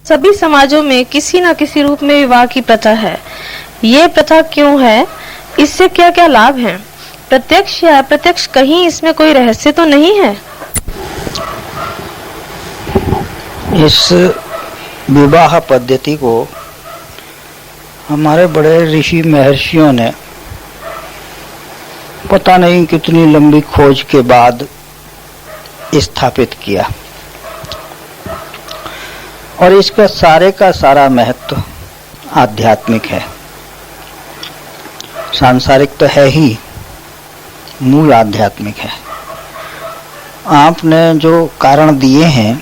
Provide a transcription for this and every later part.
सभी समाजों में किसी न किसी रूप में विवाह की प्रथा है। ये प्रथा क्यों है? इससे क्या क्या लाभ हैं? प्रत्यक्ष या अप्रत्यक्ष कहीं इसमें कोई रहस्य तो नहीं है? इस विवाह पद्धति को हमारे बड़े ऋषि महर्षियों ने पता नहीं कितनी लंबी खोज के बाद स्थापित किया, और इसका सारे का सारा महत्व आध्यात्मिक है। सांसारिक तो है ही, मूल आध्यात्मिक है। आपने जो कारण दिए हैं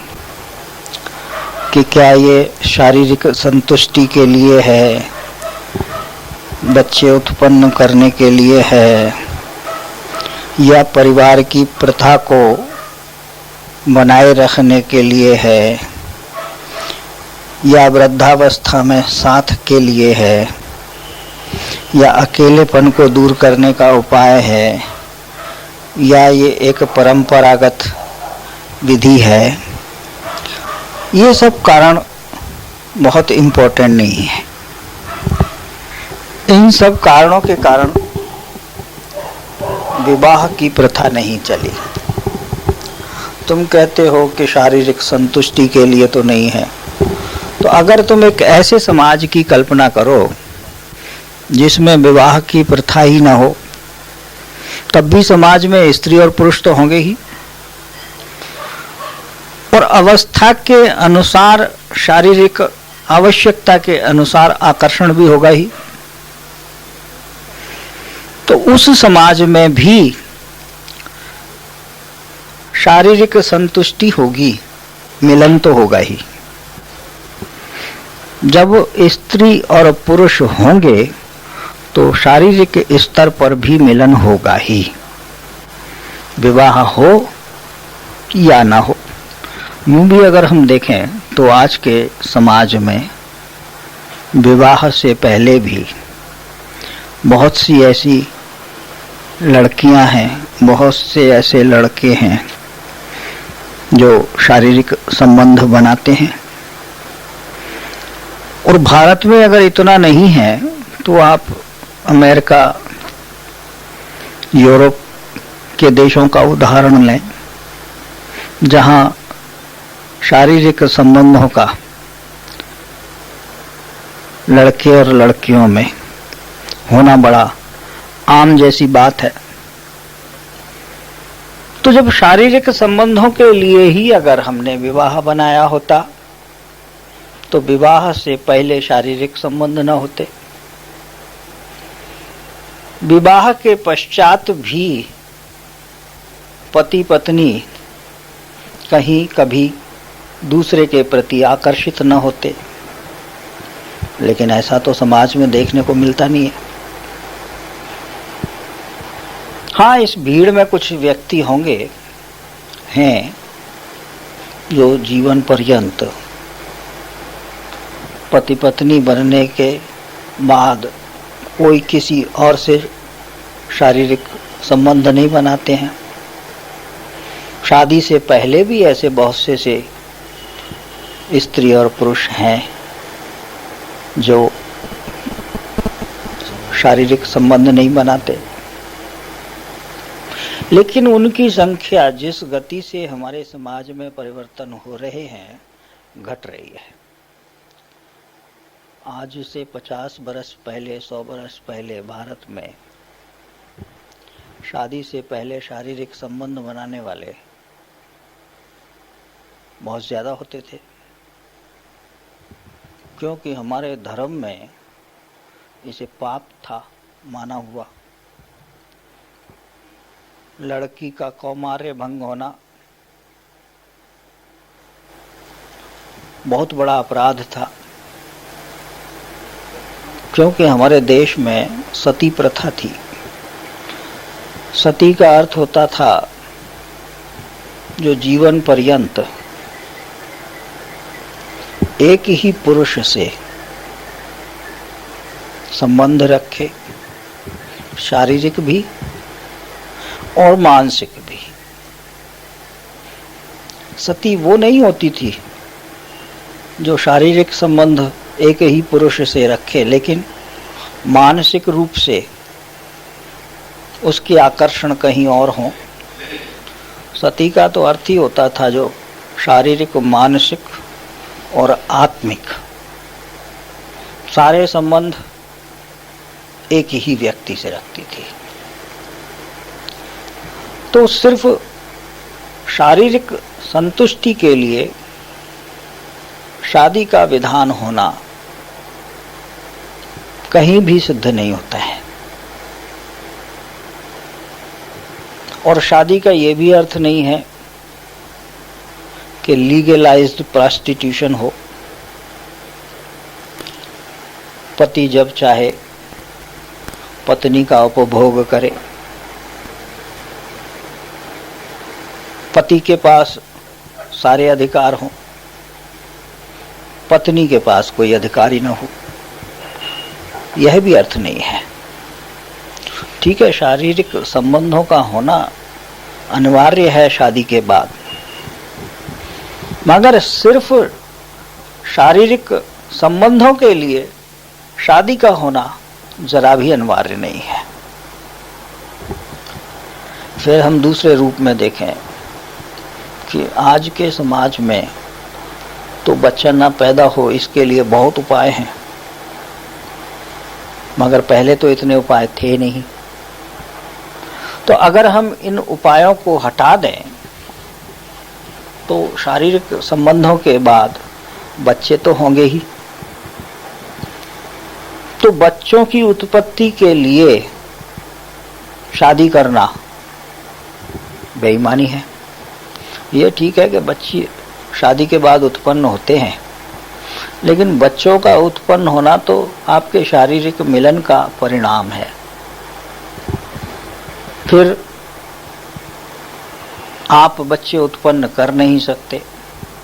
कि क्या ये शारीरिक संतुष्टि के लिए है, बच्चे उत्पन्न करने के लिए है, या परिवार की प्रथा को बनाए रखने के लिए है, या वृद्धावस्था में साथ के लिए है, या अकेलेपन को दूर करने का उपाय है, या ये एक परंपरागत विधि है, ये सब कारण बहुत इम्पोर्टेंट नहीं है। इन सब कारणों के कारण विवाह की प्रथा नहीं चली। तुम कहते हो कि शारीरिक संतुष्टि के लिए तो नहीं है, तो अगर तुम एक ऐसे समाज की कल्पना करो जिसमें विवाह की प्रथा ही ना हो, तब भी समाज में स्त्री और पुरुष तो होंगे ही, और अवस्था के अनुसार, शारीरिक आवश्यकता के अनुसार आकर्षण भी होगा ही। तो उस समाज में भी शारीरिक संतुष्टि होगी, मिलन तो होगा ही। जब स्त्री और पुरुष होंगे तो शारीरिक स्तर पर भी मिलन होगा ही, विवाह हो या ना हो। यूं भी अगर हम देखें तो आज के समाज में विवाह से पहले भी बहुत सी ऐसी लड़कियां हैं, बहुत से ऐसे लड़के हैं जो शारीरिक संबंध बनाते हैं। और भारत में अगर इतना नहीं है तो आप अमेरिका, यूरोप के देशों का उदाहरण लें, जहां शारीरिक संबंधों का लड़के और लड़कियों में होना बड़ा आम जैसी बात है। तो जब शारीरिक संबंधों के लिए ही अगर हमने विवाह बनाया होता तो विवाह से पहले शारीरिक संबंध न होते। विवाह के पश्चात भी पति पत्नी कहीं कभी दूसरे के प्रति आकर्षित न होते, लेकिन ऐसा तो समाज में देखने को मिलता नहीं है। हाँ, इस भीड़ में कुछ व्यक्ति होंगे हैं जो जीवन पर्यंत पति पत्नी बनने के बाद कोई किसी और से शारीरिक संबंध नहीं बनाते हैं। शादी से पहले भी ऐसे बहुत से स्त्री और पुरुष हैं जो शारीरिक संबंध नहीं बनाते, लेकिन उनकी संख्या जिस गति से हमारे समाज में परिवर्तन हो रहे हैं घट रही है। आज से 50 बरस पहले, 100 बरस पहले भारत में शादी से पहले शारीरिक संबंध बनाने वाले बहुत ज्यादा होते थे, क्योंकि हमारे धर्म में इसे पाप था माना हुआ। लड़की का कौमार्य भंग होना बहुत बड़ा अपराध था, क्योंकि हमारे देश में सती प्रथा थी। सती का अर्थ होता था जो जीवन पर्यंत एक ही पुरुष से संबंध रखे, शारीरिक भी और मानसिक भी। सती वो नहीं होती थी जो शारीरिक संबंध एक ही पुरुष से रखे लेकिन मानसिक रूप से उसकी आकर्षण कहीं और हो। सती का तो अर्थ ही होता था जो शारीरिक, मानसिक और आत्मिक सारे संबंध एक ही व्यक्ति से रखती थी। तो सिर्फ शारीरिक संतुष्टि के लिए शादी का विधान होना कहीं भी सिद्ध नहीं होता है। और शादी का यह भी अर्थ नहीं है कि लीगलाइज्ड प्रॉस्टिट्यूशन हो। पति जब चाहे पत्नी का उपभोग करे, पति के पास सारे अधिकार हों, पत्नी के पास कोई अधिकार ही न हो, यह भी अर्थ नहीं है। ठीक है, शारीरिक संबंधों का होना अनिवार्य है शादी के बाद, मगर सिर्फ शारीरिक संबंधों के लिए शादी का होना जरा भी अनिवार्य नहीं है। फिर हम दूसरे रूप में देखें कि आज के समाज में तो बच्चा ना पैदा हो इसके लिए बहुत उपाय हैं, मगर पहले तो इतने उपाय थे नहीं। तो अगर हम इन उपायों को हटा दें तो शारीरिक संबंधों के बाद बच्चे तो होंगे ही। तो बच्चों की उत्पत्ति के लिए शादी करना बेईमानी है। ये ठीक है कि बच्चे शादी के बाद उत्पन्न होते हैं, लेकिन बच्चों का उत्पन्न होना तो आपके शारीरिक मिलन का परिणाम है। फिर आप बच्चे उत्पन्न कर नहीं सकते,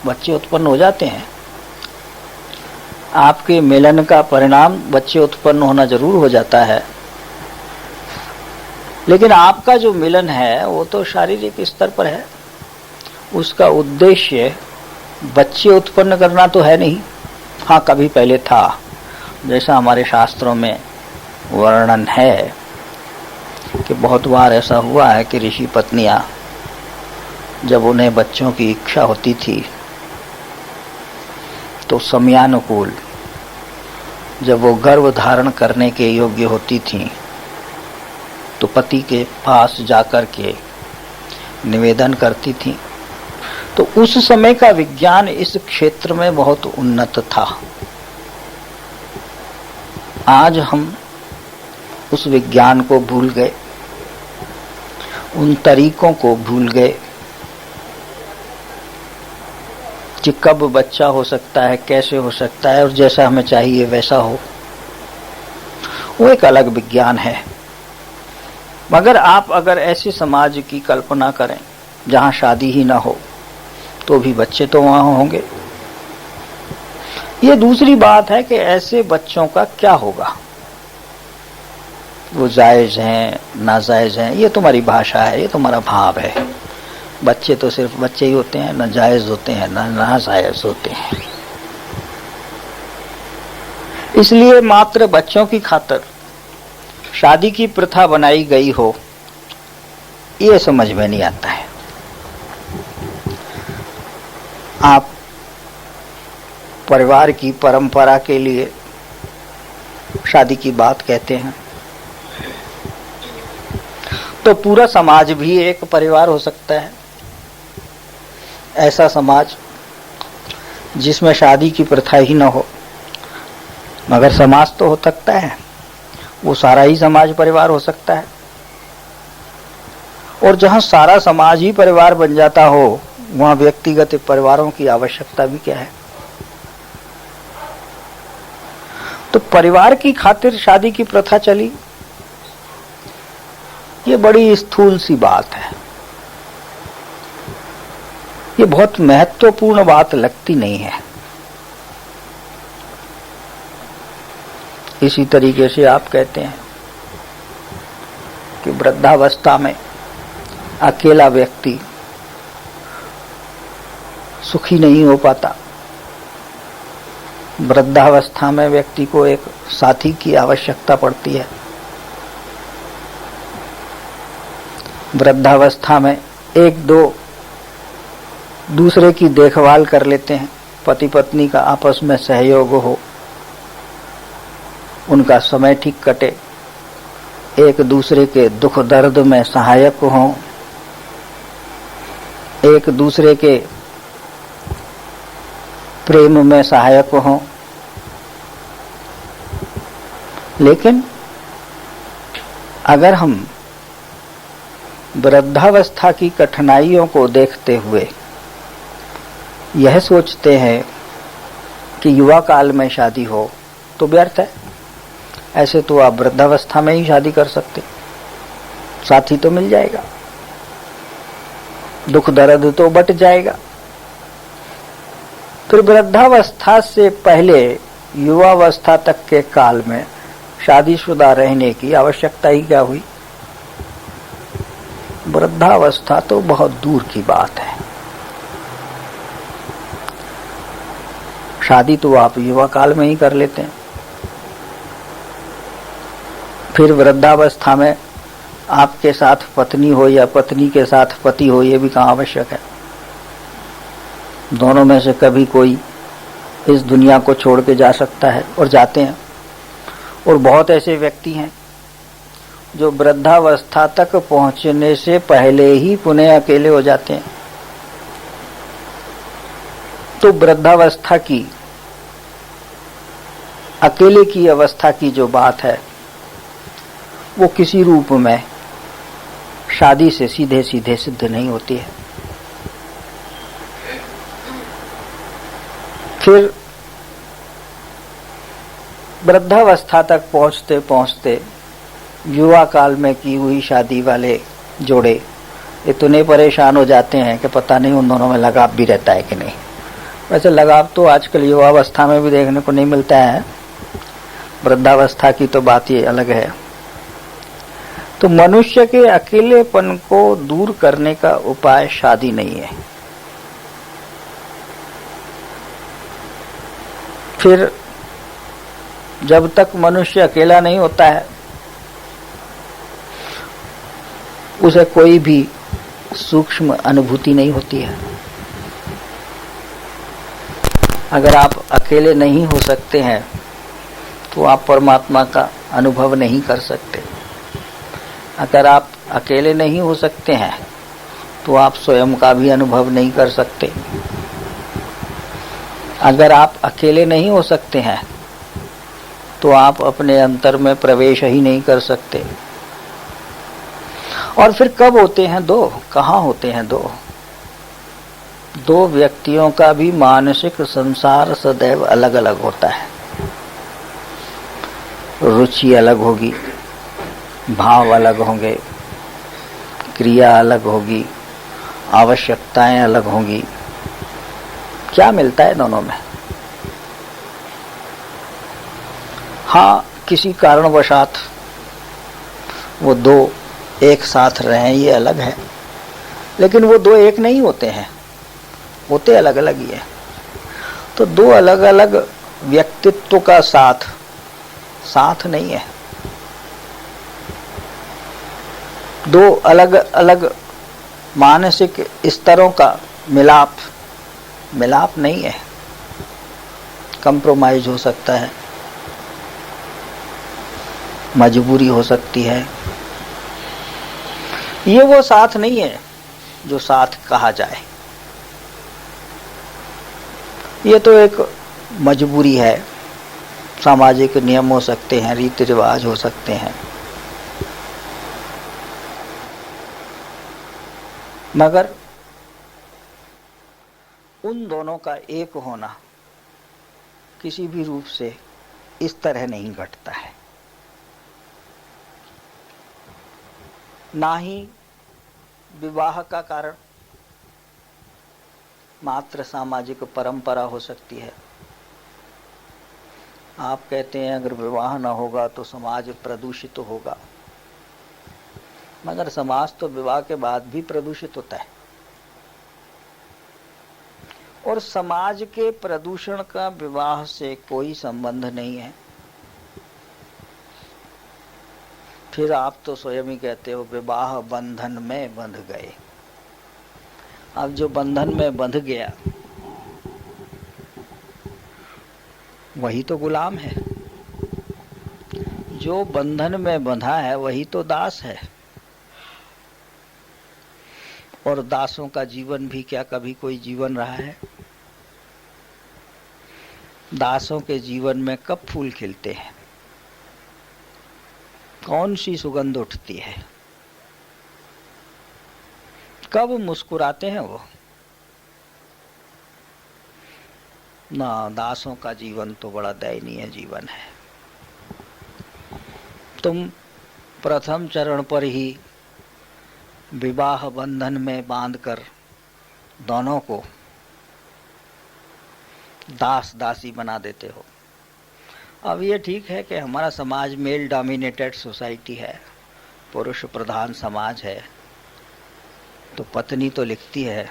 बच्चे उत्पन्न हो जाते हैं। आपके मिलन का परिणाम बच्चे उत्पन्न होना जरूर हो जाता है, लेकिन आपका जो मिलन है वो तो शारीरिक स्तर पर है। उसका उद्देश्य बच्चे उत्पन्न करना तो है नहीं। हाँ, कभी पहले था, जैसा हमारे शास्त्रों में वर्णन है कि बहुत बार ऐसा हुआ है कि ऋषि पत्नियां जब उन्हें बच्चों की इच्छा होती थी तो समयानुकूल जब वो गर्भ धारण करने के योग्य होती थीं तो पति के पास जाकर के निवेदन करती थीं। तो उस समय का विज्ञान इस क्षेत्र में बहुत उन्नत था। आज हम उस विज्ञान को भूल गए, उन तरीकों को भूल गए कि कब बच्चा हो सकता है, कैसे हो सकता है और जैसा हमें चाहिए वैसा हो। वो एक अलग विज्ञान है। मगर आप अगर ऐसे समाज की कल्पना करें जहां शादी ही ना हो तो भी बच्चे तो वहां होंगे। ये दूसरी बात है कि ऐसे बच्चों का क्या होगा, वो जायज हैं नाजायज हैं, ये तुम्हारी भाषा है, ये तुम्हारा भाव है। बच्चे तो सिर्फ बच्चे ही होते हैं, न जायज होते हैं न नाजायज होते हैं। इसलिए मात्र बच्चों की खातिर शादी की प्रथा बनाई गई हो, ये समझ में नहीं आता है। आप परिवार की परंपरा के लिए शादी की बात कहते हैं, तो पूरा समाज भी एक परिवार हो सकता है। ऐसा समाज जिसमें शादी की प्रथा ही न हो, मगर समाज तो हो सकता है, वो सारा ही समाज परिवार हो सकता है। और जहां सारा समाज ही परिवार बन जाता हो, वहां व्यक्तिगत परिवारों की आवश्यकता भी क्या है। तो परिवार की खातिर शादी की प्रथा चली, ये बड़ी स्थूल सी बात है। ये बहुत महत्वपूर्ण बात लगती नहीं है। इसी तरीके से आप कहते हैं कि वृद्धावस्था में अकेला व्यक्ति सुखी नहीं हो पाता, वृद्धावस्था में व्यक्ति को एक साथी की आवश्यकता पड़ती है। वृद्धावस्था में एक दो दूसरे की देखभाल कर लेते हैं, पति पत्नी का आपस में सहयोग हो, उनका समय ठीक कटे, एक दूसरे के दुख दर्द में सहायक हों, एक दूसरे के प्रेम में सहायक हों। लेकिन अगर हम वृद्धावस्था की कठिनाइयों को देखते हुए यह सोचते हैं कि युवा काल में शादी हो तो व्यर्थ है, ऐसे तो आप वृद्धावस्था में ही शादी कर सकते, साथी तो मिल जाएगा, दुख दर्द तो बट जाएगा। फिर वृद्धावस्था से पहले युवावस्था तक के काल में शादीशुदा रहने की आवश्यकता ही क्या हुई? वृद्धावस्था तो बहुत दूर की बात है। शादी तो आप युवा काल में ही कर लेते हैं। फिर वृद्धावस्था में आपके साथ पत्नी हो या पत्नी के साथ पति हो, ये भी कहाँ आवश्यक है। दोनों में से कभी कोई इस दुनिया को छोड़ के जा सकता है और जाते हैं। और बहुत ऐसे व्यक्ति हैं जो वृद्धावस्था तक पहुंचने से पहले ही पुनः अकेले हो जाते हैं। तो वृद्धावस्था की, अकेले की अवस्था की जो बात है वो किसी रूप में शादी से सीधे सीधे सिद्ध नहीं होती है। फिर वृद्धावस्था तक पहुंचते पहुंचते युवा काल में की हुई शादी वाले जोड़े इतने परेशान हो जाते हैं कि पता नहीं उन दोनों में लगाव भी रहता है कि नहीं। वैसे लगाव तो आजकल युवावस्था में भी देखने को नहीं मिलता है, वृद्धावस्था की तो बात ये अलग है। तो मनुष्य के अकेलेपन को दूर करने का उपाय शादी नहीं है। फिर जब तक मनुष्य अकेला नहीं होता है उसे कोई भी सूक्ष्म अनुभूति नहीं होती है। अगर आप अकेले नहीं हो सकते हैं तो आप परमात्मा का अनुभव नहीं कर सकते। अगर आप अकेले नहीं हो सकते हैं तो आप स्वयं का भी अनुभव नहीं कर सकते। अगर आप अकेले नहीं हो सकते हैं तो आप अपने अंतर में प्रवेश ही नहीं कर सकते। और फिर कब होते हैं दो, कहाँ होते हैं दो? दो व्यक्तियों का भी मानसिक संसार सदैव अलग अलग होता है। रुचि अलग होगी, भाव अलग होंगे, क्रिया अलग होगी, आवश्यकताएं अलग होंगी। क्या मिलता है दोनों में? हाँ, किसी कारणवशात वो दो एक साथ रहें ये अलग है, लेकिन वो दो एक नहीं होते हैं, होते अलग अलग ही है। तो दो अलग अलग व्यक्तित्व का साथ साथ नहीं है, दो अलग अलग मानसिक स्तरों का मिलाप मिलाप नहीं है। कंप्रोमाइज हो सकता है, मजबूरी हो सकती है। ये वो साथ नहीं है जो साथ कहा जाए। ये तो एक मजबूरी है। सामाजिक नियम हो सकते हैं, रीति रिवाज हो सकते हैं, मगर उन दोनों का एक होना किसी भी रूप से इस तरह नहीं घटता है। ना ही विवाह का कारण मात्र सामाजिक परंपरा हो सकती है। आप कहते हैं अगर विवाह न होगा तो समाज प्रदूषित होगा, मगर समाज तो विवाह के बाद भी प्रदूषित होता है। और समाज के प्रदूषण का विवाह से कोई संबंध नहीं है। फिर आप तो स्वयं ही कहते हो विवाह बंधन में बंध गए। अब जो बंधन में बंध गया वही तो गुलाम है, जो बंधन में बंधा है वही तो दास है। और दासों का जीवन भी क्या कभी कोई जीवन रहा है? दासों के जीवन में कब फूल खिलते हैं, कौन सी सुगंध उठती है, कब मुस्कुराते हैं वो? ना, दासों का जीवन तो बड़ा दयनीय जीवन है। तुम प्रथम चरण पर ही विवाह बंधन में बांधकर दोनों को दास दासी बना देते हो। अब ये ठीक है कि हमारा समाज मेल डोमिनेटेड सोसाइटी है, पुरुष प्रधान समाज है, तो पत्नी तो लिखती है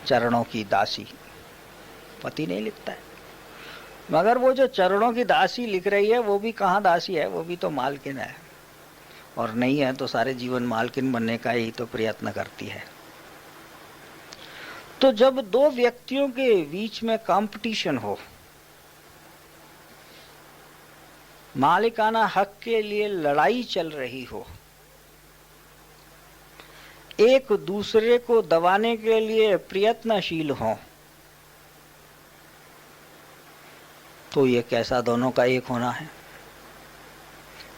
चरणों की दासी, पति नहीं लिखता है। मगर वो जो चरणों की दासी लिख रही है वो भी कहाँ दासी है, वो भी तो मालकिन है, और नहीं है तो सारे जीवन मालकिन बनने का ही तो प्रयत्न करती है। तो जब दो व्यक्तियों के बीच में कंपटीशन हो, मालिकाना हक के लिए लड़ाई चल रही हो, एक दूसरे को दबाने के लिए प्रयत्नशील हो, तो ये कैसा दोनों का एक होना है?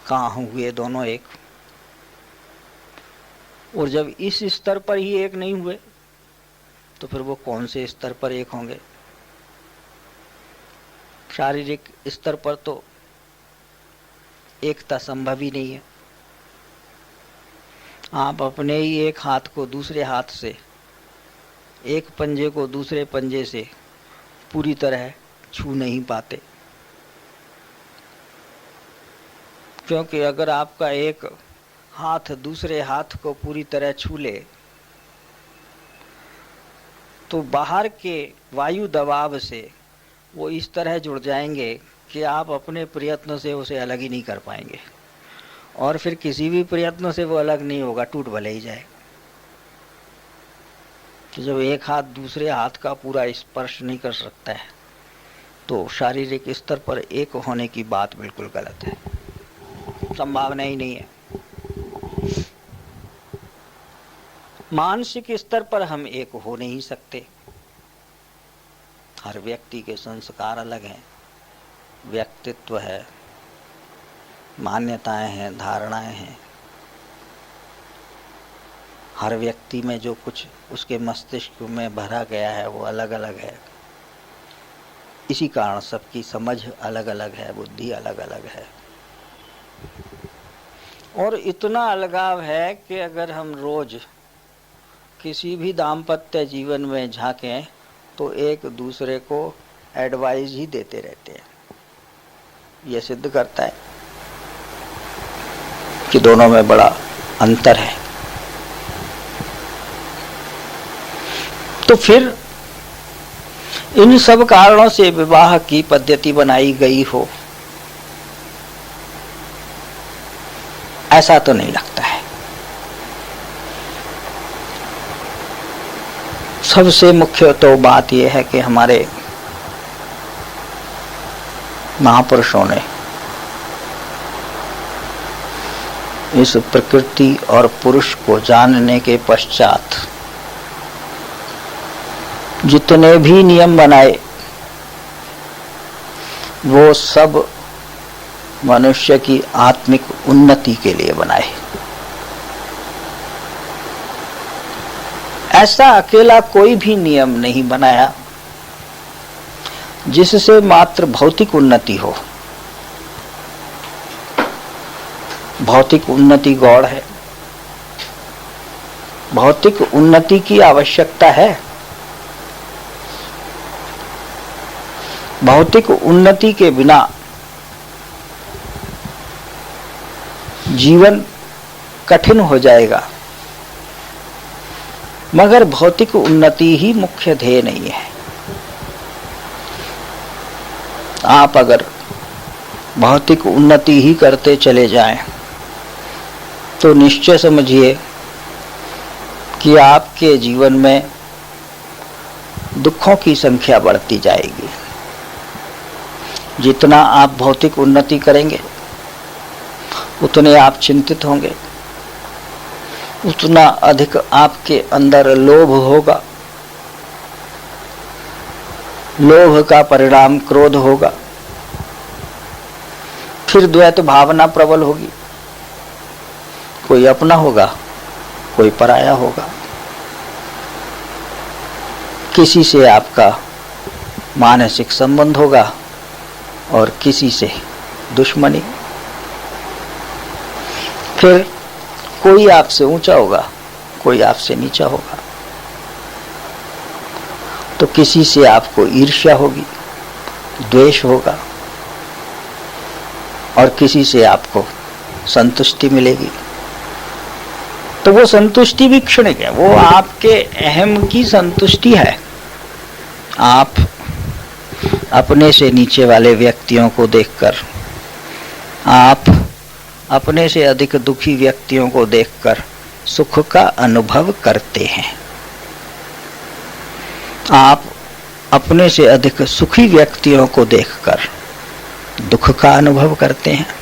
कहाँ हुए दोनों एक? और जब इस स्तर पर ही एक नहीं हुए तो फिर वो कौन से स्तर पर एक होंगे? शारीरिक स्तर पर तो एकता संभव ही नहीं है। आप अपने ही एक हाथ को दूसरे हाथ से, एक पंजे को दूसरे पंजे से पूरी तरह छू नहीं पाते, क्योंकि अगर आपका एक हाथ दूसरे हाथ को पूरी तरह छू ले तो बाहर के वायु दबाव से वो इस तरह जुड़ जाएंगे कि आप अपने प्रयत्नों से उसे अलग ही नहीं कर पाएंगे, और फिर किसी भी प्रयत्नों से वो अलग नहीं होगा, टूट भले ही जाए। तो जब एक हाथ दूसरे हाथ का पूरा स्पर्श नहीं कर सकता है तो शारीरिक स्तर पर एक होने की बात बिल्कुल गलत है, संभावना ही नहीं है। मानसिक स्तर पर हम एक हो नहीं सकते। हर व्यक्ति के संस्कार अलग हैं, व्यक्तित्व है, मान्यताएं हैं, धारणाएं हैं। हर व्यक्ति में जो कुछ उसके मस्तिष्क में भरा गया है वो अलग अलग है। इसी कारण सबकी समझ अलग अलग है, बुद्धि अलग अलग है, और इतना अलगाव है कि अगर हम रोज किसी भी दाम्पत्य जीवन में झांकें तो एक दूसरे को एडवाइस ही देते रहते हैं। यह सिद्ध करता है कि दोनों में बड़ा अंतर है। तो फिर इन सब कारणों से विवाह की पद्धति बनाई गई हो, ऐसा तो नहीं लगता है। सबसे मुख्य तो बात यह है कि हमारे महापुरुषों ने इस प्रकृति और पुरुष को जानने के पश्चात जितने भी नियम बनाए वो सब मनुष्य की आत्मिक उन्नति के लिए बनाए। ऐसा अकेला कोई भी नियम नहीं बनाया जिससे मात्र भौतिक उन्नति हो। भौतिक उन्नति गौण है, भौतिक उन्नति की आवश्यकता है। भौतिक उन्नति के बिना जीवन कठिन हो जाएगा, मगर भौतिक उन्नति ही मुख्य ध्येय नहीं है। आप अगर भौतिक उन्नति ही करते चले जाएं तो निश्चय समझिए कि आपके जीवन में दुखों की संख्या बढ़ती जाएगी। जितना आप भौतिक उन्नति करेंगे उतने आप चिंतित होंगे, उतना अधिक आपके अंदर लोभ होगा, लोभ का परिणाम क्रोध होगा, फिर द्वैत भावना प्रबल होगी, कोई अपना होगा कोई पराया होगा, किसी से आपका मानसिक संबंध होगा और किसी से दुश्मनी, फिर कोई आपसे ऊंचा होगा कोई आपसे नीचा होगा, तो किसी से आपको ईर्ष्या होगी, द्वेष होगा और किसी से आपको संतुष्टि मिलेगी। तो वो संतुष्टि भी क्षणिक है, वो आपके अहम की संतुष्टि है। आप अपने से नीचे वाले व्यक्तियों को देखकर, आप अपने से अधिक दुखी व्यक्तियों को देखकर सुख का अनुभव करते हैं, आप अपने से अधिक सुखी व्यक्तियों को देखकर दुख का अनुभव करते हैं।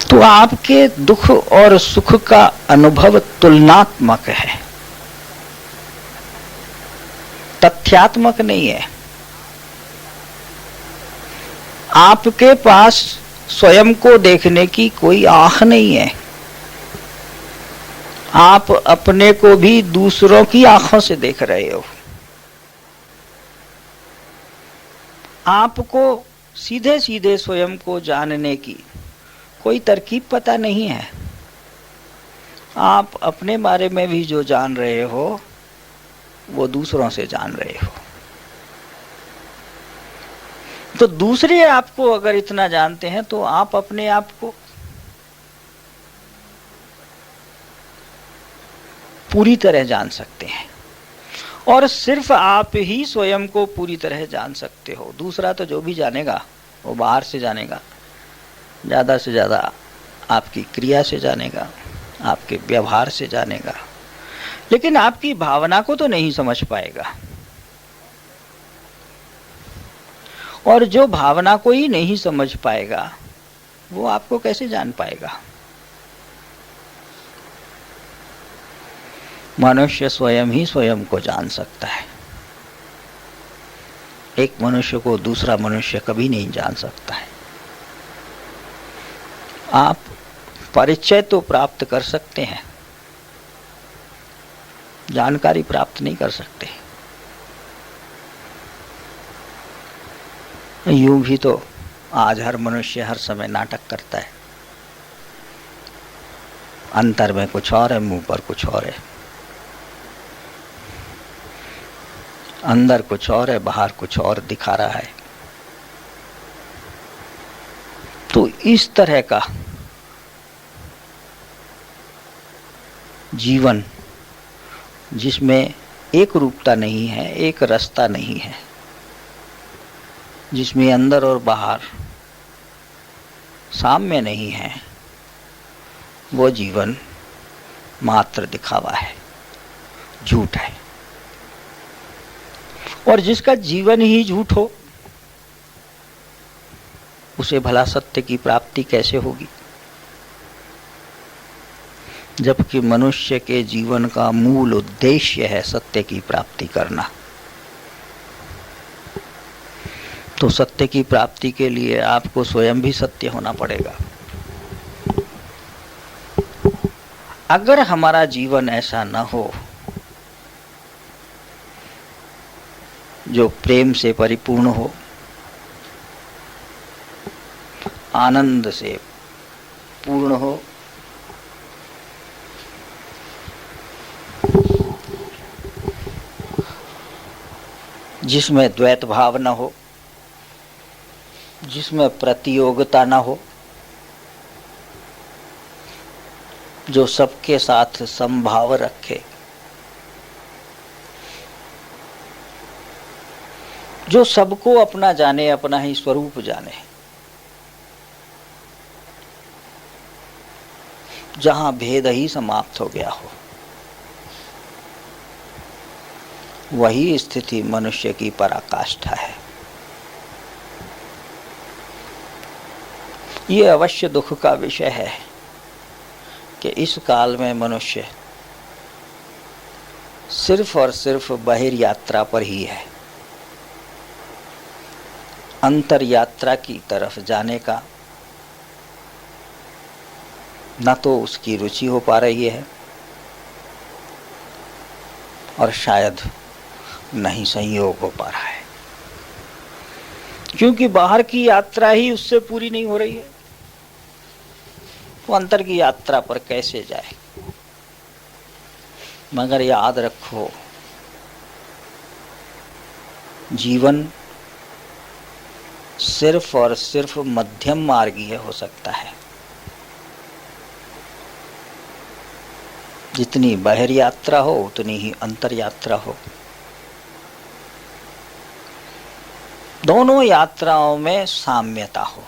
तो आपके दुख और सुख का अनुभव तुलनात्मक है, तथ्यात्मक नहीं है। आपके पास स्वयं को देखने की कोई आंख नहीं है, आप अपने को भी दूसरों की आंखों से देख रहे हो। आपको सीधे सीधे स्वयं को जानने की कोई तरकीब पता नहीं है। आप अपने बारे में भी जो जान रहे हो वो दूसरों से जान रहे हो। तो दूसरे आपको अगर इतना जानते हैं तो आप अपने आप को पूरी तरह जान सकते हैं, और सिर्फ आप ही स्वयं को पूरी तरह जान सकते हो। दूसरा तो जो भी जानेगा वो बाहर से जानेगा, ज्यादा से ज्यादा आपकी क्रिया से जानेगा, आपके व्यवहार से जानेगा, लेकिन आपकी भावना को तो नहीं समझ पाएगा। और जो भावना को ही नहीं समझ पाएगा वो आपको कैसे जान पाएगा? मनुष्य स्वयं ही स्वयं को जान सकता है। एक मनुष्य को दूसरा मनुष्य कभी नहीं जान सकता है। आप परिचय तो प्राप्त कर सकते हैं, जानकारी प्राप्त नहीं कर सकते। यूं भी तो आज हर मनुष्य हर समय नाटक करता है, अंतर में कुछ और है, मुंह पर कुछ और है, अंदर कुछ और है, बाहर कुछ और दिखा रहा है। तो इस तरह का जीवन जिसमें एक रूपता नहीं है, एक रास्ता नहीं है, जिसमें अंदर और बाहर साम्य नहीं है, वो जीवन मात्र दिखावा है, झूठ है। और जिसका जीवन ही झूठ हो उसे भला सत्य की प्राप्ति कैसे होगी? जबकि मनुष्य के जीवन का मूल उद्देश्य है सत्य की प्राप्ति करना। तो सत्य की प्राप्ति के लिए आपको स्वयं भी सत्य होना पड़ेगा। अगर हमारा जीवन ऐसा न हो जो प्रेम से परिपूर्ण हो, आनंद से पूर्ण हो, जिसमें द्वैत भाव न हो, जिसमें प्रतियोगिता न हो, जो सबके साथ समभाव रखे, जो सबको अपना जाने, अपना ही स्वरूप जाने, जहां भेद ही समाप्त हो गया हो, वही स्थिति मनुष्य की पराकाष्ठा है। ये अवश्य दुख का विषय है कि इस काल में मनुष्य सिर्फ और सिर्फ बहिर यात्रा पर ही है। अंतर यात्रा की तरफ जाने का न तो उसकी रुचि हो पा रही है और शायद नहीं संयोग हो पा रहा है, क्योंकि बाहर की यात्रा ही उससे पूरी नहीं हो रही है। वो अंतर की यात्रा पर कैसे जाए? मगर याद रखो, जीवन सिर्फ और सिर्फ मध्यम मार्गीय हो सकता है। जितनी बाहर यात्रा हो उतनी ही अंतर यात्रा हो। दोनों यात्राओं में साम्यता हो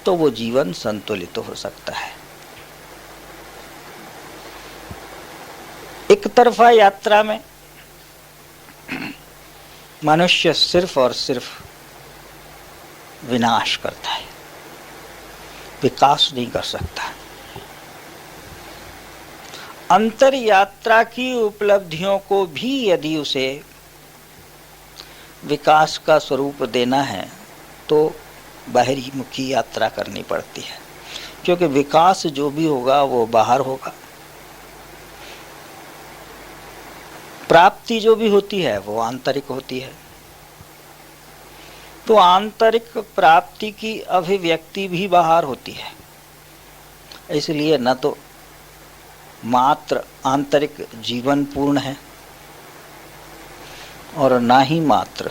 तो वो जीवन संतुलित हो सकता है। एक तरफा यात्रा में मनुष्य सिर्फ और सिर्फ विनाश करता है, विकास नहीं कर सकता। अंतर यात्रा की उपलब्धियों को भी यदि उसे विकास का स्वरूप देना है तो बाहरी मुखी यात्रा करनी पड़ती है, क्योंकि विकास जो भी होगा वो बाहर होगा, प्राप्ति जो भी होती है वो आंतरिक होती है। तो आंतरिक प्राप्ति की अभिव्यक्ति भी बाहर होती है। इसलिए न तो मात्र आंतरिक जीवन पूर्ण है और ना ही मात्र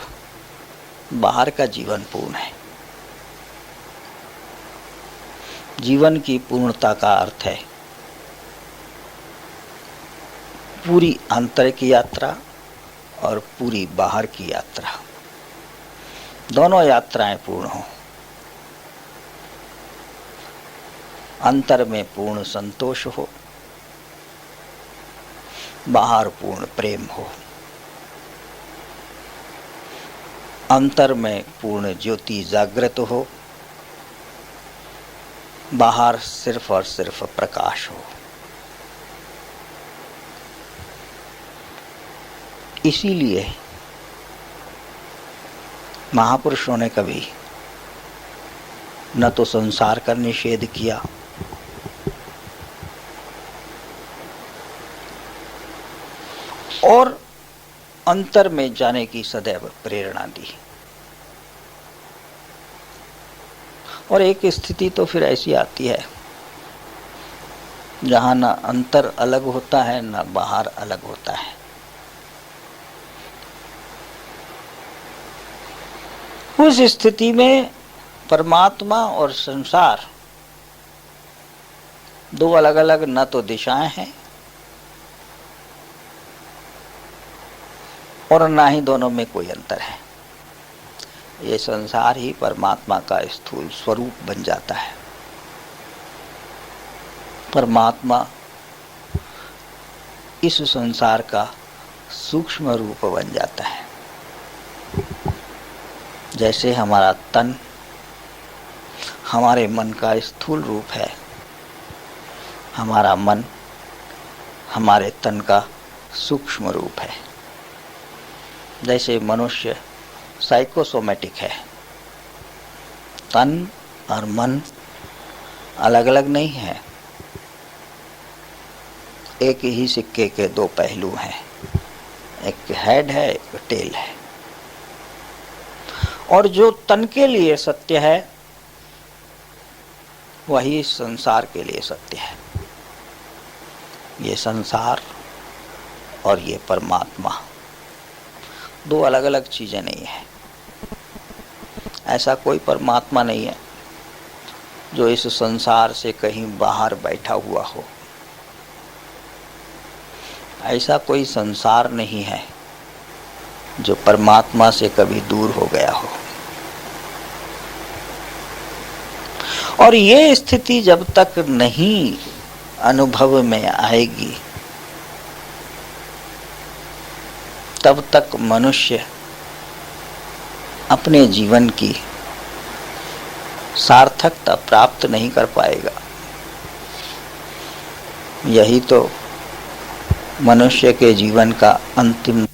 बाहर का जीवन पूर्ण है। जीवन की पूर्णता का अर्थ है पूरी आंतरिक यात्रा और पूरी बाहर की यात्रा, दोनों यात्राएं पूर्ण हो। अंतर में पूर्ण संतोष हो, बाहर पूर्ण प्रेम हो। अंतर में पूर्ण ज्योति जागृत हो, बाहर सिर्फ और सिर्फ प्रकाश हो। इसीलिए महापुरुषों ने कभी न तो संसार का निषेध किया और अंतर में जाने की सदैव प्रेरणा दी। और एक स्थिति तो फिर ऐसी आती है जहां न अंतर अलग होता है न बाहर अलग होता है। उस स्थिति में परमात्मा और संसार दो अलग अलग न तो दिशाएं हैं और ना ही दोनों में कोई अंतर है। ये संसार ही परमात्मा का स्थूल स्वरूप बन जाता है। परमात्मा इस संसार का सूक्ष्म रूप बन जाता है। जैसे हमारा तन हमारे मन का स्थूल रूप है, हमारा मन हमारे तन का सूक्ष्म रूप है। जैसे मनुष्य साइकोसोमेटिक है, तन और मन अलग अलग नहीं है, एक ही सिक्के के दो पहलू हैं, एक हेड है एक टेल है। और जो तन के लिए सत्य है वही संसार के लिए सत्य है। ये संसार और ये परमात्मा दो अलग अलग चीजें नहीं है। ऐसा कोई परमात्मा नहीं है जो इस संसार से कहीं बाहर बैठा हुआ हो। ऐसा कोई संसार नहीं है जो परमात्मा से कभी दूर हो गया हो। और ये स्थिति जब तक नहीं अनुभव में आएगी तब तक मनुष्य अपने जीवन की सार्थकता प्राप्त नहीं कर पाएगा। यही तो मनुष्य के जीवन का अंतिम